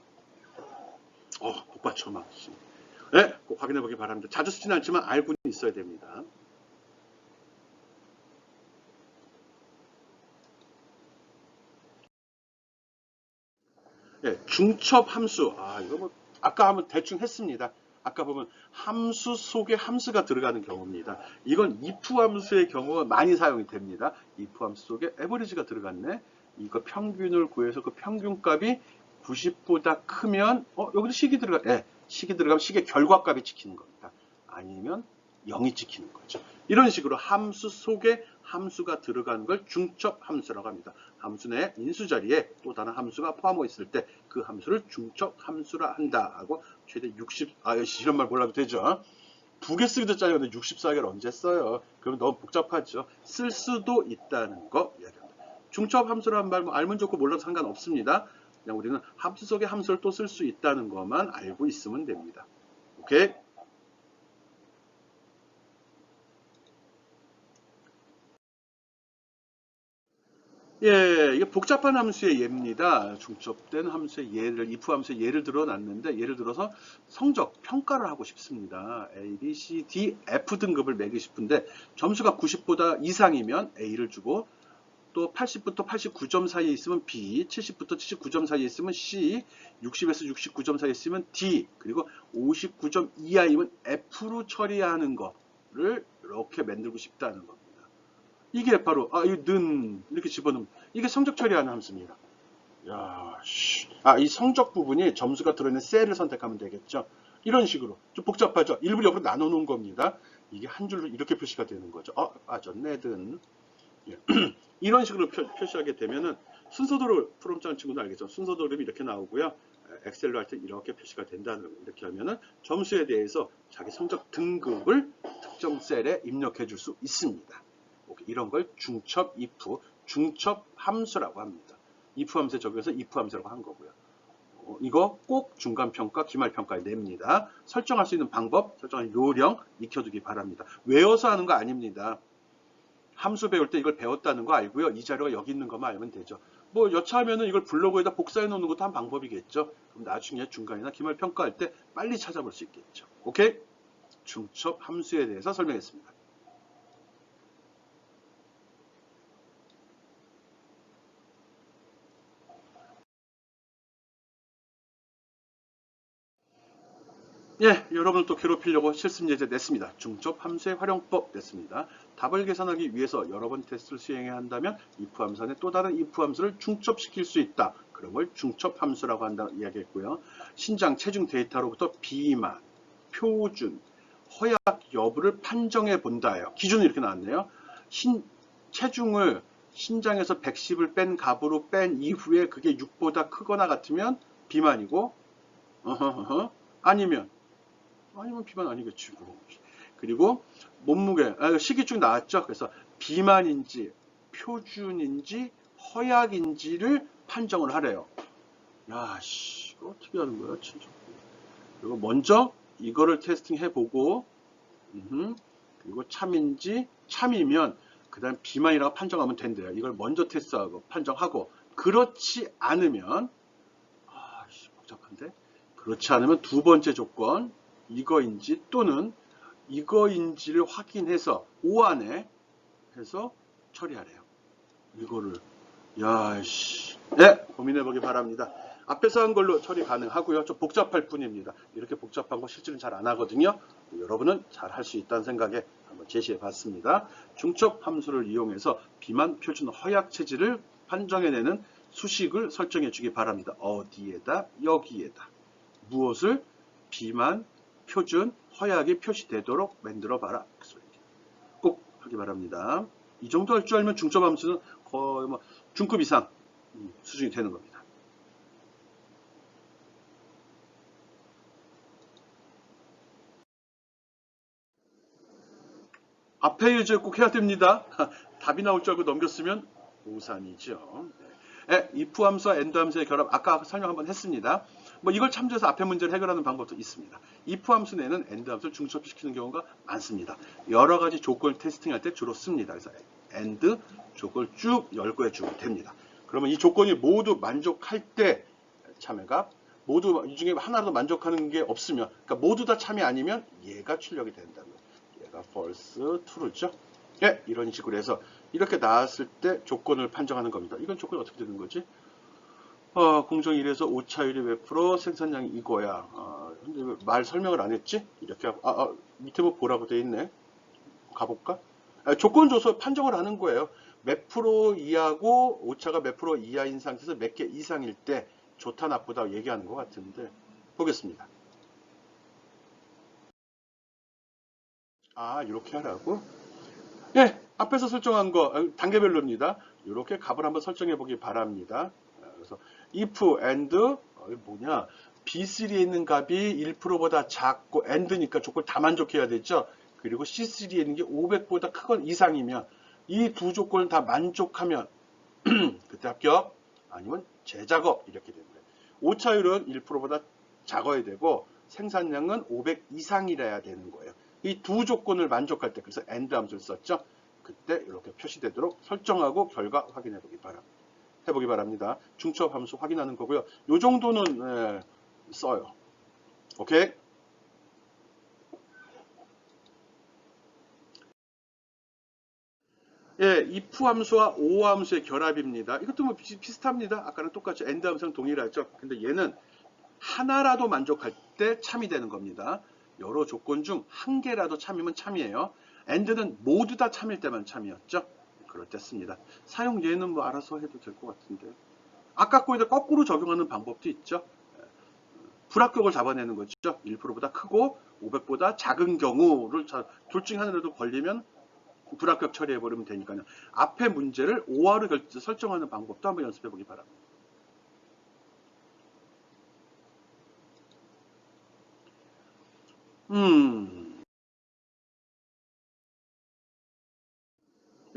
복받쳐 막. 네, 꼭 확인해 보기 바랍니다. 자주 쓰진 않지만 알고는 있어야 됩니다. 네, 중첩 함수. 이거 뭐 아까 한번 대충 했습니다. 아까 보면 함수 속에 함수가 들어가는 경우입니다. 이건 if 함수의 경우가 많이 사용이 됩니다. if 함수 속에 average가 들어갔네. 이거 평균을 구해서 그 평균값이 90보다 크면 여기도 식이 들어가면 식의 결과값이 찍히는 겁니다. 아니면 0이 찍히는 거죠. 이런 식으로 함수 속에 함수가 들어가는 걸 중첩 함수라고 합니다. 함수 내 인수 자리에 또 다른 함수가 포함되어 있을 때 그 함수를 중첩 함수라 한다 하고 최대 60 이런 말 몰라도 되죠. 두 개 쓰기도 짜리는데 64개를 언제 써요? 그러면 너무 복잡하죠. 쓸 수도 있다는 거 이야기합니다. 중첩 함수라는 말 알면 좋고 몰라도 상관없습니다. 그냥 우리는 함수 속에 함수를 또 쓸 수 있다는 것만 알고 있으면 됩니다. 오케이? 예, 이게 복잡한 함수의 예입니다. 중첩된 함수의 예를, if 함수의 예를 들어 놨는데, 예를 들어서 성적, 평가를 하고 싶습니다. A, B, C, D, F 등급을 매기고 싶은데, 점수가 90보다 이상이면 A를 주고, 또 80부터 89점 사이에 있으면 B, 70부터 79점 사이에 있으면 C, 60에서 69점 사이에 있으면 D, 그리고 59점 이하이면 F로 처리하는 거를 이렇게 만들고 싶다는 겁니다. 이게 바로 이렇게 집어넣으면 이게 성적 처리하는 함수입니다. 이 성적 부분이 점수가 들어있는 셀을 선택하면 되겠죠. 이런 식으로 좀 복잡하죠. 일부 옆으로 나눠 놓은 겁니다. 이게 한 줄로 이렇게 표시가 되는 거죠. 빠졌네 든. 이런 식으로 표시하게 되면은 순서대로 프롬 짜는 친구도 알겠죠. 순서대로 이렇게 나오고요. 엑셀로 할 때 이렇게 표시가 된다는 거. 이렇게 하면은 점수에 대해서 자기 성적 등급을 특정 셀에 입력해 줄 수 있습니다. 이런 걸 중첩 if, 중첩 함수라고 합니다. if 함수에 적용해서 if 함수라고 한 거고요. 이거 꼭 중간평가, 기말평가에 냅니다. 설정할 수 있는 방법, 설정할 요령 익혀두기 바랍니다. 외워서 하는 거 아닙니다. 함수 배울 때 이걸 배웠다는 거 알고요. 이 자료가 여기 있는 것만 알면 되죠. 뭐 여차하면은 이걸 블로그에다 복사해 놓는 것도 한 방법이겠죠. 그럼 나중에 중간이나 기말 평가할 때 빨리 찾아볼 수 있겠죠. 오케이? 중첩 함수에 대해서 설명했습니다. 예, 여러분을 또 괴롭히려고 실습 예제 냈습니다. 중첩 함수의 활용법 냈습니다. 답을 계산하기 위해서 여러 번 테스트를 수행해야 한다면 if 함수 안에 또 다른 if 함수를 중첩시킬 수 있다. 그런 걸 중첩 함수라고 한다고 이야기했고요. 신장, 체중 데이터로부터 비만, 표준, 허약 여부를 판정해 본다예요. 기준이 이렇게 나왔네요. 체중을 신장에서 110을 뺀 값으로 뺀 이후에 그게 6보다 크거나 같으면 비만이고, 아니면 비만 아니겠지. 그리고 몸무게, 식이증 나왔죠. 그래서 비만인지 표준인지 허약인지를 판정을 하래요. 야, 씨, 이거 어떻게 하는 거야, 진짜. 그리고 먼저 이거를 테스팅 해보고, 그리고 참이면 그 다음 비만이라고 판정하면 된대요. 이걸 먼저 테스트하고 판정하고, 그렇지 않으면, 복잡한데? 그렇지 않으면 두 번째 조건, 이거인지 또는 이거인지를 확인해서 O 안에 해서 처리하래요. 이거를 네, 고민해보기 바랍니다. 앞에서 한 걸로 처리 가능하고요. 좀 복잡할 뿐입니다. 이렇게 복잡한 거 실제로는 잘 안 하거든요. 여러분은 잘 할 수 있다는 생각에 한번 제시해 봤습니다. 중첩 함수를 이용해서 비만, 표준, 허약 체질을 판정해내는 수식을 설정해 주기 바랍니다. 어디에다? 여기에다. 무엇을? 비만, 표준, 허약이 표시되도록 만들어 봐라. 꼭 하기 바랍니다. 이 정도 할 줄 알면 중첩 함수는 거의 뭐 중급 이상 수준이 되는 겁니다. 앞에 이제 꼭 해야 됩니다. 답이 나올 줄 알고 넘겼으면 오산이죠. 네, if 함수와 and 함수의 결합, 아까 설명 한번 했습니다. 뭐 이걸 참조해서 앞에 문제를 해결하는 방법도 있습니다. if 함수 내는 and 함수를 중첩시키는 경우가 많습니다. 여러 가지 조건을 테스팅할 때 주로 씁니다. 그래서 and 조건을 쭉 열거해 주면 됩니다. 그러면 이 조건이 모두 만족할 때 참여가, 모두 이 중에 하나라도 만족하는 게 없으면, 그러니까 모두 다 참여 아니면 얘가 출력이 된다는 거예요. 얘가 false, true죠. 예, 이런 식으로 해서 이렇게 나왔을 때 조건을 판정하는 겁니다. 이건 조건이 어떻게 되는 거지? 공정 1에서 오차율이 몇 프로, 생산량이 이거야. 근데 왜 말 설명을 안 했지? 이렇게 하고, 밑에 뭐 보라고 돼 있네. 가볼까? 조건 줘서 판정을 하는 거예요. 몇 프로 이하고 오차가 몇 프로 이하인 상태에서 몇 개 이상일 때 좋다 나쁘다 얘기하는 것 같은데 보겠습니다. 이렇게 하라고? 예, 앞에서 설정한 거 단계별로입니다. 이렇게 값을 한번 설정해 보기 바랍니다. 그래서 if and 뭐냐, B3에 있는 값이 1%보다 작고 and니까 조건 다 만족해야 되죠. 그리고 C3에 있는 게 500보다 크건 이상이면 이 두 조건을 다 만족하면 그때 합격, 아니면 재작업 이렇게 되는 거예요. 오차율은 1%보다 작아야 되고 생산량은 500 이상이라야 되는 거예요. 이 두 조건을 만족할 때, 그래서 AND 함수를 썼죠. 그때 이렇게 표시되도록 설정하고 결과 해보기 바랍니다. 중첩 함수 확인하는 거고요. 요 정도는 써요. 오케이? 예, if 함수와 o 함수의 결합입니다. 이것도 뭐 비슷합니다. 아까랑 똑같이 AND 함수랑 동일하죠. 근데 얘는 하나라도 만족할 때 참이 되는 겁니다. 여러 조건 중 한 개라도 참이면 참이에요. AND는 모두 다 참일 때만 참이었죠. 그럴 때 씁니다. 사용 예는 뭐 알아서 해도 될 것 같은데. 아까 거에다 거꾸로 적용하는 방법도 있죠. 불합격을 잡아내는 거죠. 1%보다 크고 500보다 작은 경우를 둘 중 하나라도 걸리면 불합격 처리해버리면 되니까요. 앞에 문제를 OR로 설정하는 방법도 한번 연습해보기 바랍니다.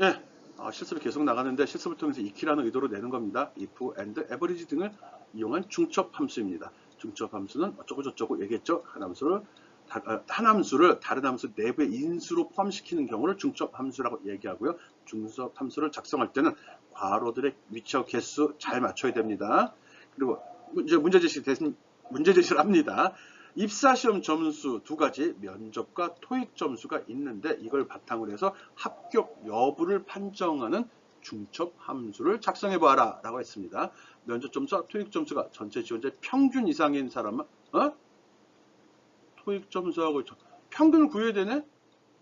예, 실습이 계속 나가는데 실습을 통해서 익히라는 의도로 내는 겁니다. if, and, average 등을 이용한 중첩 함수입니다. 중첩 함수는 어쩌고 저쩌고 얘기했죠. 한 함수를 다른 함수 내부의 인수로 포함시키는 경우를 중첩 함수라고 얘기하고요. 중첩 함수를 작성할 때는 괄호들의 위치하고 개수 잘 맞춰야 됩니다. 그리고 문제 제시를 합니다. 입사시험 점수 두 가지, 면접과 토익 점수가 있는데 이걸 바탕으로 해서 합격 여부를 판정하는 중첩 함수를 작성해 보아라 라고 했습니다. 면접 점수와 토익 점수가 전체 지원자의 평균 이상인 사람은 토익 점수하고 평균을 구해야 되네?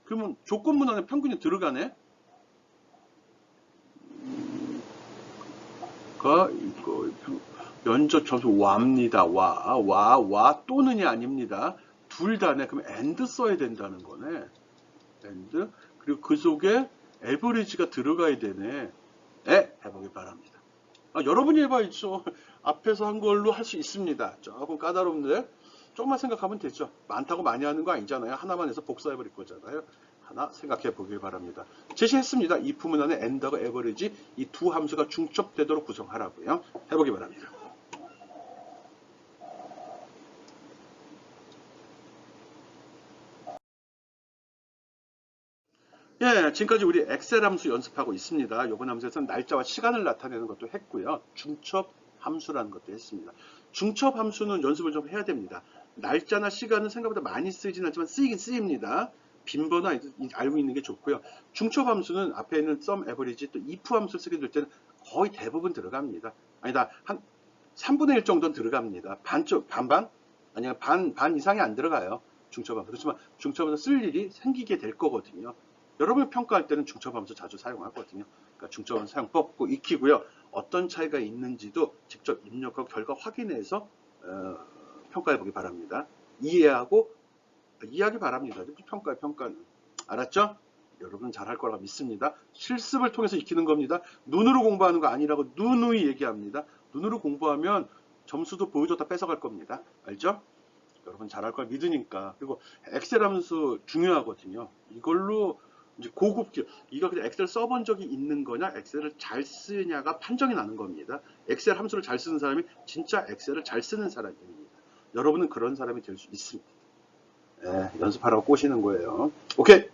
그러면 조건문 안에 평균이 들어가네? 이거 면접 점수 와입니다. 와 또는이 아닙니다. 둘 다네. 그럼 and 써야 된다는 거네. and. 그리고 그 속에 average가 들어가야 되네. 해보기 바랍니다. 여러분이 해봐야죠. 앞에서 한 걸로 할 수 있습니다. 조금 까다로운데 조금만 생각하면 되죠. 많다고 많이 하는 거 아니잖아요. 하나만 해서 복사해버릴 거잖아요. 하나 생각해 보길 바랍니다. 제시했습니다. if 문안에 and하고 average 이 두 함수가 중첩되도록 구성하라고요. 해보기 바랍니다. 예, 지금까지 우리 엑셀 함수 연습하고 있습니다. 이번 함수에서는 날짜와 시간을 나타내는 것도 했고요. 중첩 함수라는 것도 했습니다. 중첩 함수는 연습을 좀 해야 됩니다. 날짜나 시간은 생각보다 많이 쓰이진 않지만 쓰이긴 쓰입니다. 빈번화 알고 있는 게 좋고요. 중첩 함수는 앞에 있는 sum, average, 또 if 함수를 쓰게 될 때는 거의 대부분 들어갑니다. 아니다, 한 3분의 1 정도는 들어갑니다. 반반? 아니면 반 이상이 안 들어가요. 중첩 함수. 그렇지만 중첩 함수 쓸 일이 생기게 될 거거든요. 여러분이 평가할 때는 중첩 함수 자주 사용하거든요. 그러니까 중첩 함수 사용법 꼭 익히고요. 어떤 차이가 있는지도 직접 입력하고 결과 확인해서 평가해 보기 바랍니다. 이해하기 바랍니다. 평가는. 알았죠? 여러분 잘할 거라고 믿습니다. 실습을 통해서 익히는 겁니다. 눈으로 공부하는 거 아니라고 누누이 얘기합니다. 눈으로 공부하면 점수도 보여줬다 뺏어갈 겁니다. 알죠? 여러분 잘할 걸 믿으니까. 그리고 엑셀 함수 중요하거든요. 이걸로 이제 고급 기업, 이거 그냥 엑셀 써본 적이 있는 거냐, 엑셀을 잘 쓰냐가 판정이 나는 겁니다. 엑셀 함수를 잘 쓰는 사람이 진짜 엑셀을 잘 쓰는 사람입니다. 여러분은 그런 사람이 될 수 있습니다. 연습하라고 꼬시는 거예요. 오케이.